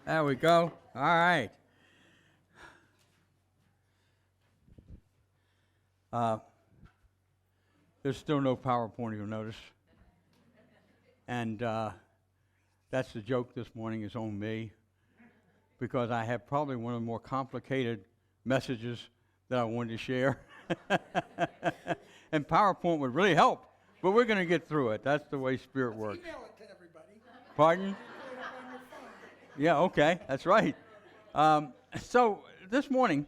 There we go. All right. Uh, there's still no PowerPoint, you'll notice. And that's the joke this morning is on me because I have probably one of the more complicated messages that I wanted to share. And PowerPoint would really help, but we're going to get through it. That's the way Spirit works. Email it to everybody. Pardon? Put it up on your phone. Yeah, okay, that's right. So this morning,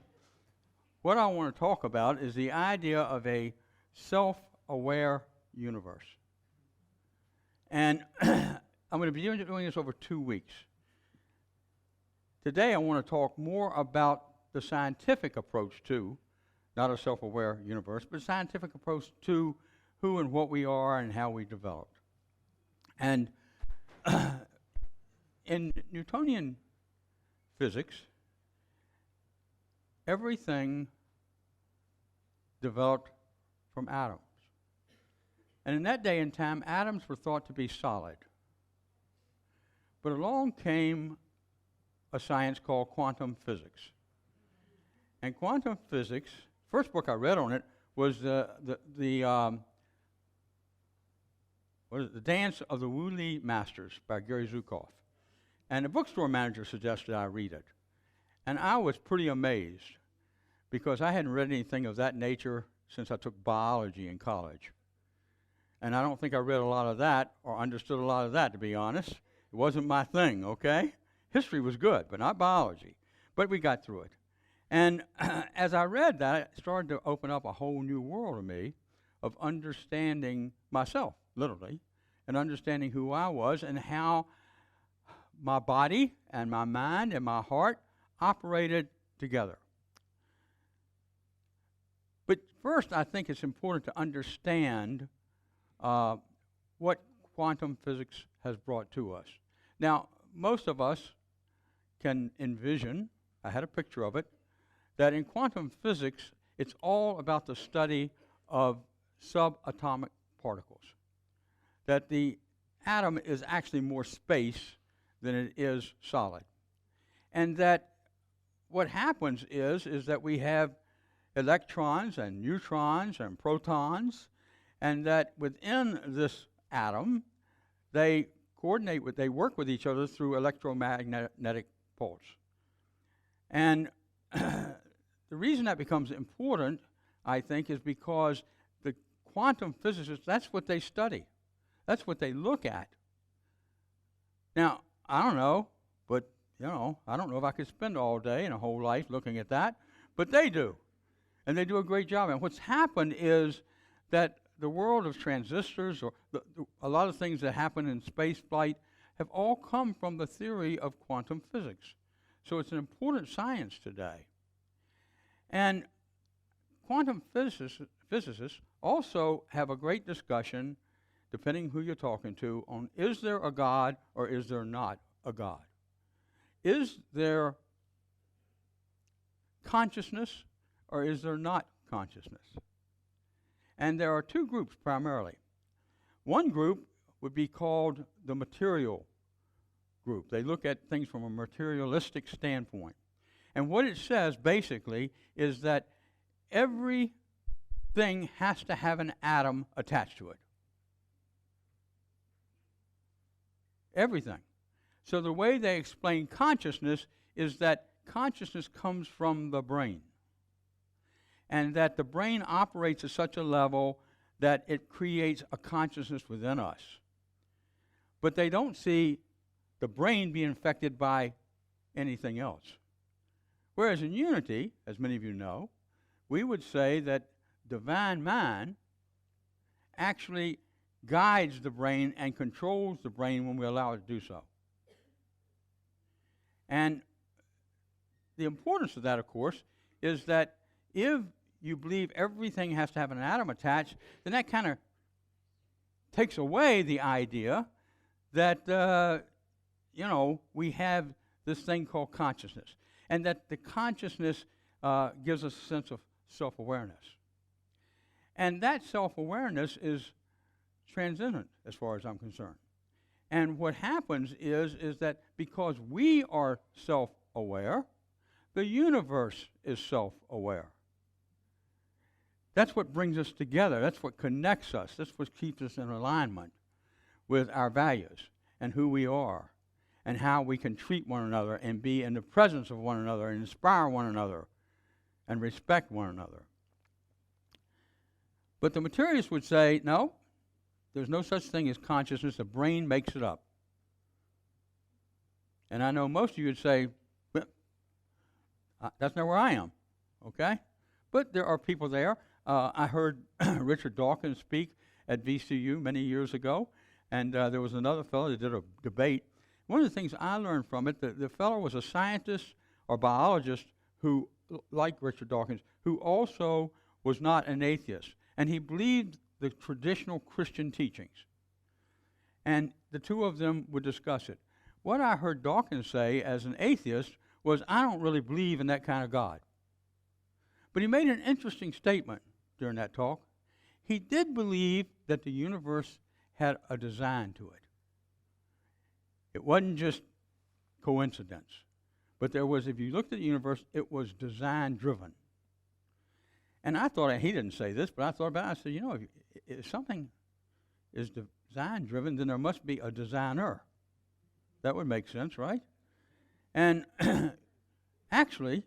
what I want to talk about is the idea of a self-aware universe. And I'm going to be doing this over 2 weeks. Today I want to talk more about the scientific approach to, not a self-aware universe, but a scientific approach to who and what we are and how we developed. And in Newtonian physics, everything developed from atoms. And in that day and time, atoms were thought to be solid. But along came a science called quantum physics. And quantum physics, first book I read on it was the Dance of the Woolley Masters by Gary Zukav. And the bookstore manager suggested I read it. And I was pretty amazed because I hadn't read anything of that nature since I took biology in college. And I don't think I read a lot of that or understood a lot of that, to be honest. It wasn't my thing, okay? History was good, but not biology. But we got through it. And as I read that, it started to open up a whole new world to me of understanding myself, literally, and understanding who I was and how my body and my mind and my heart operated together. But first, I think it's important to understand what quantum physics has brought to us. Now, most of us can envision, I had a picture of it, that in quantum physics, it's all about the study of subatomic particles. That the atom is actually more space than it is solid. And that what happens is that we have electrons and neutrons and protons, and that within this atom, they work with each other through electromagnetic pulse. And the reason that becomes important, I think, is because the quantum physicists, that's what they study. That's what they look at. Now, I don't know, but, I don't know if I could spend all day and a whole life looking at that, but they do. And they do a great job. And what's happened is that the world of transistors, or a lot of things that happen in space flight, have all come from the theory of quantum physics. So it's an important science today. And quantum physicists also have a great discussion, depending who you're talking to, on is there a God or is there not a God? Is there consciousness or is there not consciousness? And there are two groups primarily. One group would be called the material group. They look at things from a materialistic standpoint. And what it says basically is that everything has to have an atom attached to it. Everything. So the way they explain consciousness is that consciousness comes from the brain. And that the brain operates at such a level that it creates a consciousness within us. But they don't see the brain being affected by anything else. Whereas in unity, as many of you know, we would say that divine mind actually guides the brain and controls the brain when we allow it to do so. And the importance of that, of course, is that if you believe everything has to have an atom attached, then that kind of takes away the idea that, we have this thing called consciousness. And that the consciousness gives us a sense of self-awareness. And that self-awareness is transcendent as far as I'm concerned. And what happens is that because we are self-aware, the universe is self-aware. That's what brings us together. That's what connects us. That's what keeps us in alignment with our values and who we are and how we can treat one another and be in the presence of one another and inspire one another and respect one another. But the materialists would say, no, there's no such thing as consciousness. The brain makes it up. And I know most of you would say, well, that's not where I am, okay? But there are people there. I heard Richard Dawkins speak at VCU many years ago, and there was another fellow that did a debate. One of the things I learned from it, the fellow was a scientist or biologist who, like Richard Dawkins, who also was not an atheist, and he believed the traditional Christian teachings. And the two of them would discuss it. What I heard Dawkins say as an atheist was, I don't really believe in that kind of God. But he made an interesting statement during that talk. He did believe that the universe had a design to it. It wasn't just coincidence. But there was, if you looked at the universe, it was design-driven. And I thought, he didn't say this, but I thought about it. I said, if something is design-driven, then there must be a designer. That would make sense, right? And actually,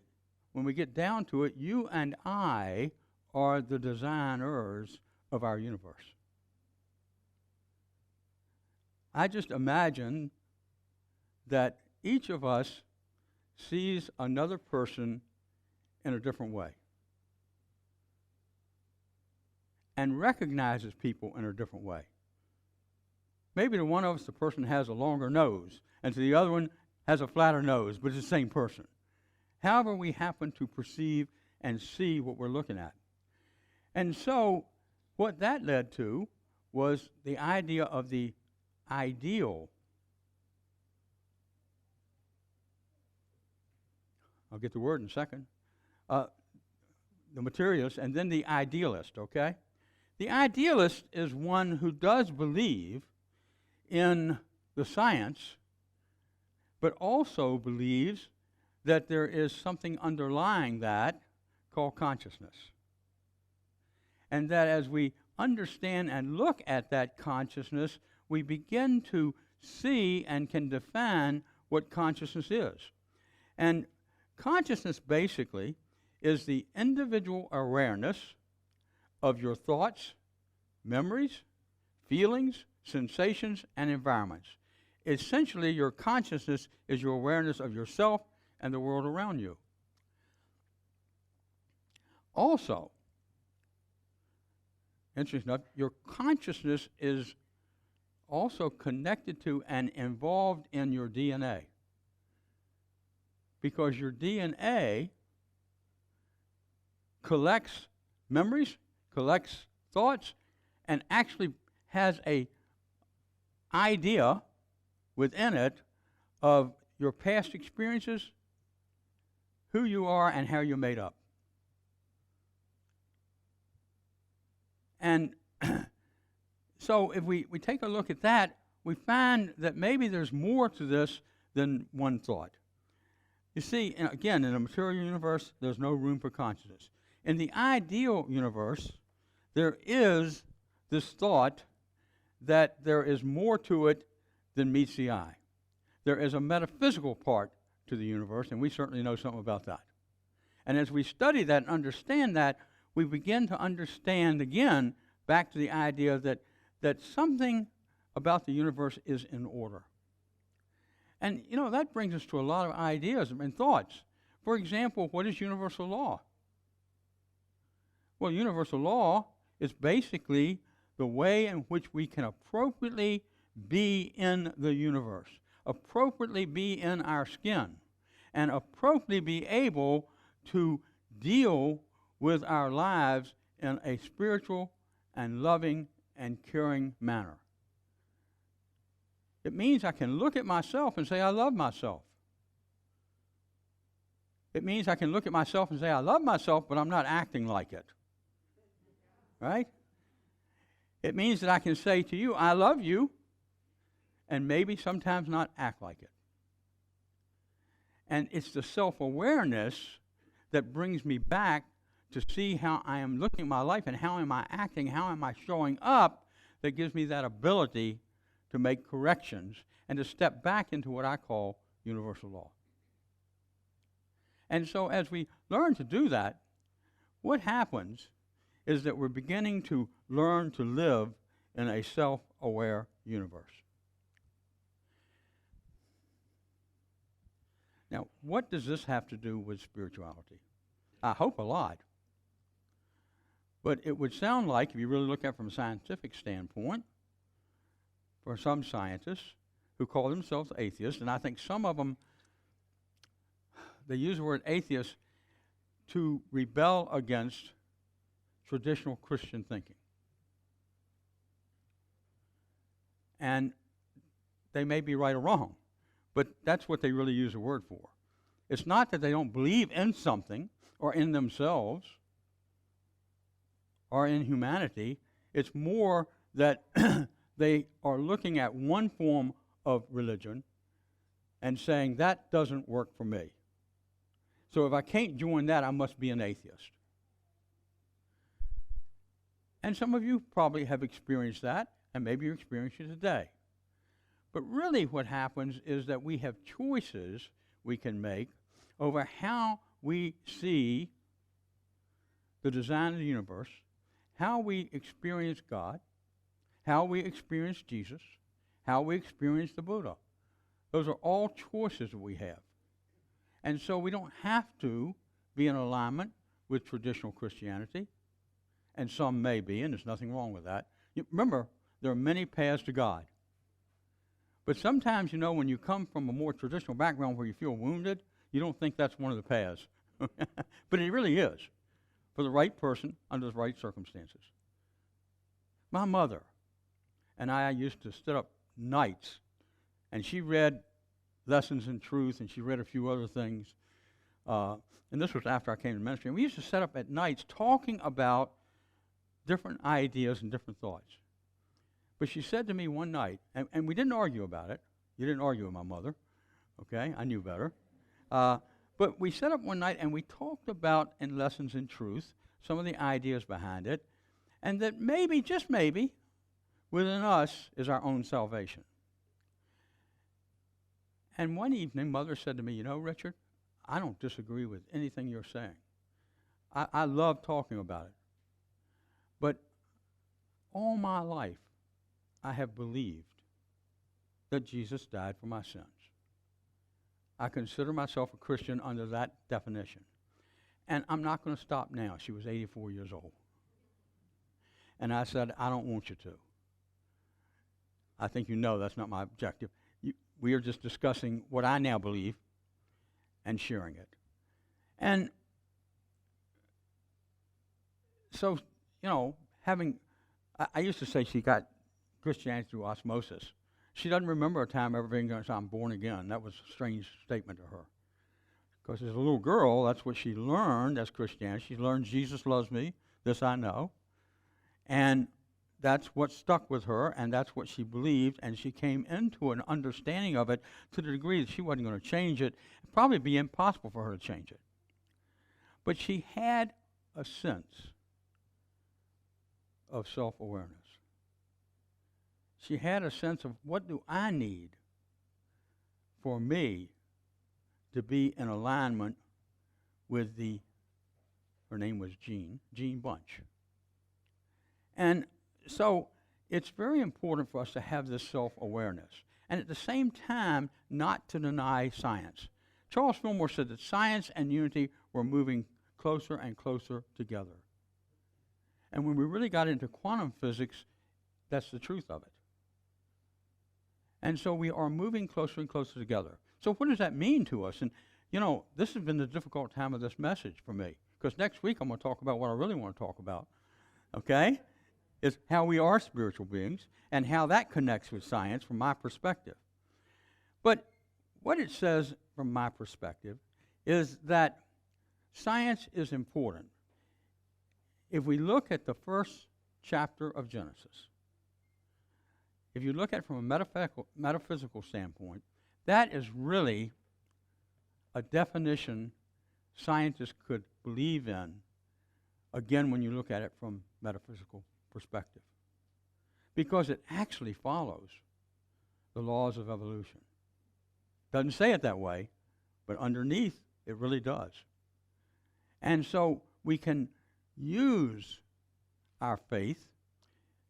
when we get down to it, you and I are the designers of our universe. I just imagine that each of us sees another person in a different way and recognizes people in a different way. Maybe to one of us, the person has a longer nose, and to the other one has a flatter nose, but it's the same person. However we happen to perceive and see what we're looking at. And so what that led to was the idea of the ideal. I'll get the word in a second. The materialist, and then the idealist, okay? The idealist is one who does believe in the science, but also believes that there is something underlying that called consciousness. And that as we understand and look at that consciousness, we begin to see and can define what consciousness is. And consciousness basically is the individual awareness of your thoughts, memories, feelings, sensations, and environments. Essentially, your consciousness is your awareness of yourself and the world around you. Also, interesting enough, your consciousness is also connected to and involved in your DNA. Because your DNA collects memories, collects thoughts, and actually has an idea within it of your past experiences, who you are, and how you're made up. And so if we take a look at that, we find that maybe there's more to this than one thought. You see, again, in a material universe, there's no room for consciousness. In the ideal universe, there is this thought that there is more to it than meets the eye. There is a metaphysical part to the universe, and we certainly know something about that. And as we study that and understand that, we begin to understand, again, back to the idea that something about the universe is in order. And, that brings us to a lot of ideas and thoughts. For example, what is universal law? Well, universal law is basically the way in which we can appropriately be in the universe, appropriately be in our skin, and appropriately be able to deal with our lives in a spiritual and loving and caring manner. It means I can look at myself and say, I love myself. It means I can look at myself and say, I love myself, but I'm not acting like it. Right? It means that I can say to you, I love you, and maybe sometimes not act like it. And it's the self-awareness that brings me back to see how I am looking at my life and how am I acting, how am I showing up, that gives me that ability to make corrections and to step back into what I call universal law. And so as we learn to do that, what happens is that we're beginning to learn to live in a self-aware universe. Now, what does this have to do with spirituality? I hope a lot. But it would sound like, if you really look at it from a scientific standpoint, for some scientists who call themselves atheists, and I think some of them, they use the word atheist to rebel against traditional Christian thinking. And they may be right or wrong, but that's what they really use the word for. It's not that they don't believe in something or in themselves or in humanity. It's more that they are looking at one form of religion and saying, that doesn't work for me. So if I can't join that, I must be an atheist. And some of you probably have experienced that, and maybe you're experiencing it today. But really what happens is that we have choices we can make over how we see the design of the universe, how we experience God, how we experience Jesus, how we experience the Buddha. Those are all choices that we have. And so we don't have to be in alignment with traditional Christianity, and some may be, and there's nothing wrong with that. Remember, there are many paths to God. But sometimes, when you come from a more traditional background where you feel wounded, you don't think that's one of the paths. But it really is, for the right person under the right circumstances. My mother and I used to sit up nights, and she read Lessons in Truth, and she read a few other things. And this was after I came to ministry. And we used to sit up at nights talking about different ideas and different thoughts. But she said to me one night, and we didn't argue about it. You didn't argue with my mother, okay? I knew better. But we sat up one night and we talked about, in Lessons in Truth, some of the ideas behind it, and that maybe, just maybe, within us is our own salvation. And one evening, Mother said to me, Richard, I don't disagree with anything you're saying. I love talking about it. But all my life, I have believed that Jesus died for my sins. I consider myself a Christian under that definition. And I'm not going to stop now. She was 84 years old. And I said, I don't want you to. I think that's not my objective. We are just discussing what I now believe and sharing it. And so, I used to say she got Christianity through osmosis. She doesn't remember a time ever being going to say, I'm born again. That was a strange statement to her. Because as a little girl, that's what she learned as Christianity. She learned Jesus loves me, this I know. And that's what stuck with her, and that's what she believed, and she came into an understanding of it to the degree that she wasn't going to change it. It'd probably be impossible for her to change it. But she had a sense of self-awareness. She had a sense of, what do I need for me to be in alignment with her name was Jean Bunch. And so it's very important for us to have this self-awareness. And at the same time, not to deny science. Charles Fillmore said that science and unity were moving closer and closer together. And when we really got into quantum physics, that's the truth of it. And so we are moving closer and closer together. So what does that mean to us? And, this has been the difficult time of this message for me. Because next week I'm going to talk about what I really want to talk about. Okay? It's how we are spiritual beings and how that connects with science from my perspective. But what it says from my perspective is that science is important. If we look at the first chapter of Genesis, if you look at it from a metaphysical standpoint, that is really a definition scientists could believe in, again, when you look at it from metaphysical perspective. Because it actually follows the laws of evolution. Doesn't say it that way, but underneath it really does. And so we can use our faith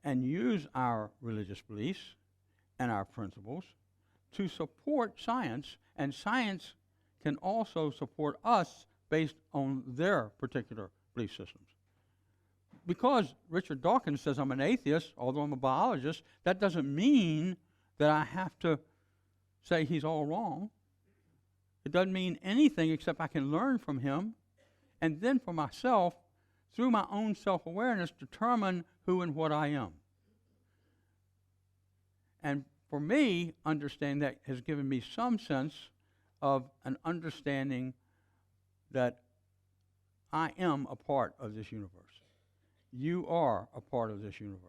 and use our religious beliefs and our principles to support science, and science can also support us based on their particular belief systems. Because Richard Dawkins says I'm an atheist, although I'm a biologist, that doesn't mean that I have to say he's all wrong. It doesn't mean anything except I can learn from him, and then for myself, through my own self-awareness, determine who and what I am. And for me, understanding that has given me some sense of an understanding that I am a part of this universe. You are a part of this universe.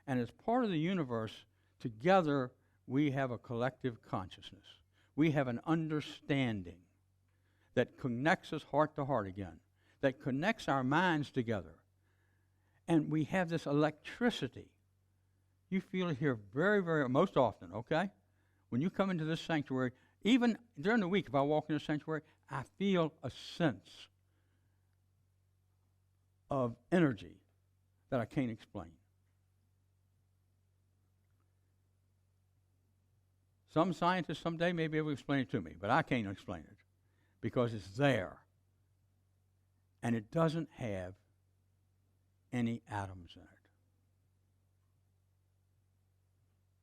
And as part of the universe, together we have a collective consciousness. We have an understanding that connects us heart to heart again, that connects our minds together. And we have this electricity. You feel it here very, very, most often, okay? When you come into this sanctuary, even during the week, if I walk in the sanctuary, I feel a sense of energy that I can't explain. Some scientists someday may be able to explain it to me, but I can't explain it because it's there. And it doesn't have any atoms in it.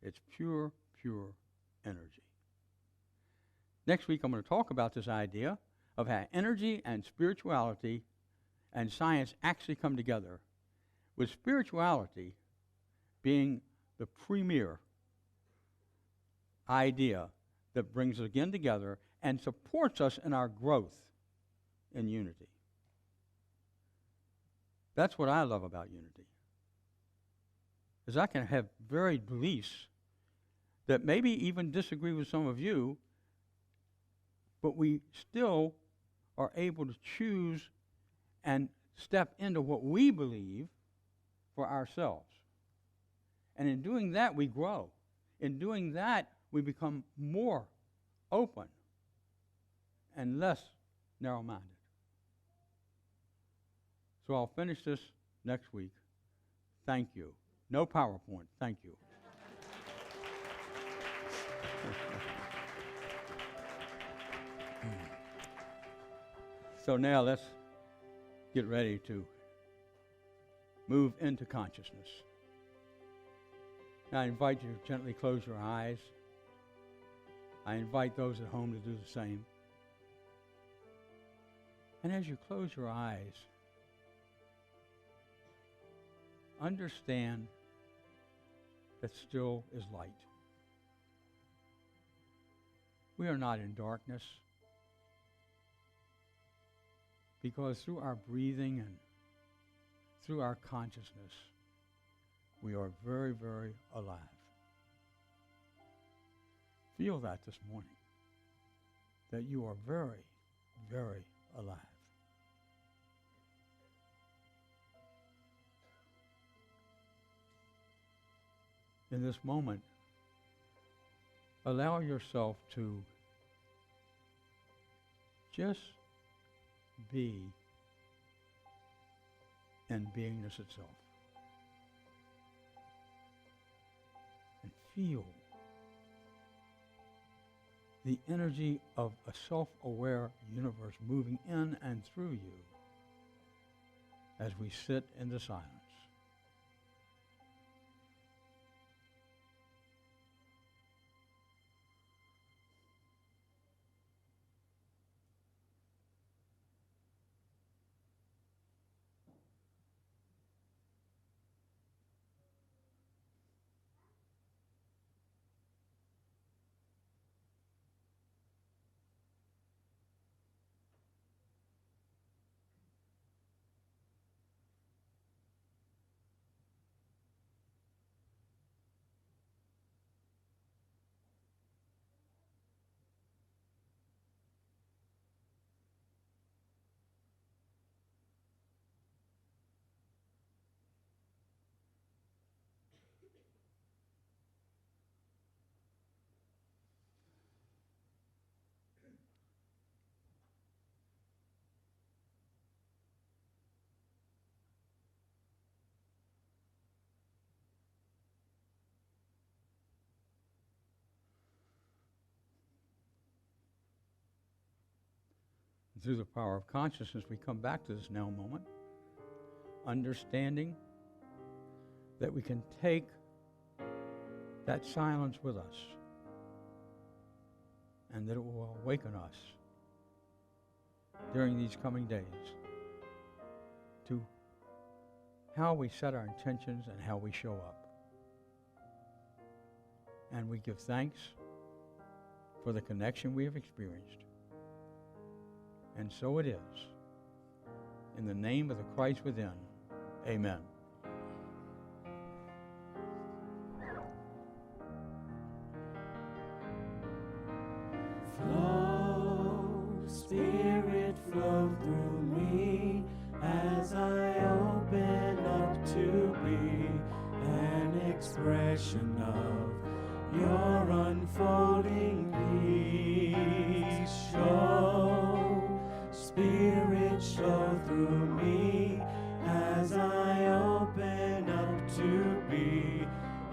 It's pure, pure energy. Next week, I'm going to talk about this idea of how energy and spirituality and science actually come together, with spirituality being the premier idea that brings us again together and supports us in our growth in unity. That's what I love about unity, is I can have varied beliefs that maybe even disagree with some of you, but we still are able to choose and step into what we believe for ourselves. And in doing that, we grow. In doing that, we become more open and less narrow-minded. So I'll finish this next week. Thank you. No PowerPoint. Thank you. So now let's get ready to move into consciousness. Now I invite you to gently close your eyes. I invite those at home to do the same. And as you close your eyes, understand that still is light. We are not in darkness, because through our breathing and through our consciousness, we are very, very alive. Feel that this morning, that you are very, very alive. In this moment, allow yourself to just be in beingness itself. And feel the energy of a self-aware universe moving in and through you as we sit in the silence. Through the power of consciousness, we come back to this now moment, understanding that we can take that silence with us and that it will awaken us during these coming days to how we set our intentions and how we show up. And we give thanks for the connection we have experienced. And so it is. In the name of the Christ within, amen. Flow, Spirit, flow through me as I open up to be an expression of your unfolding peace. Show, Spirit, show through me as I open up to be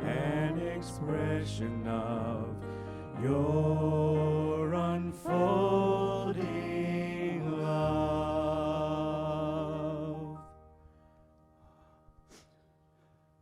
an expression of your unfolding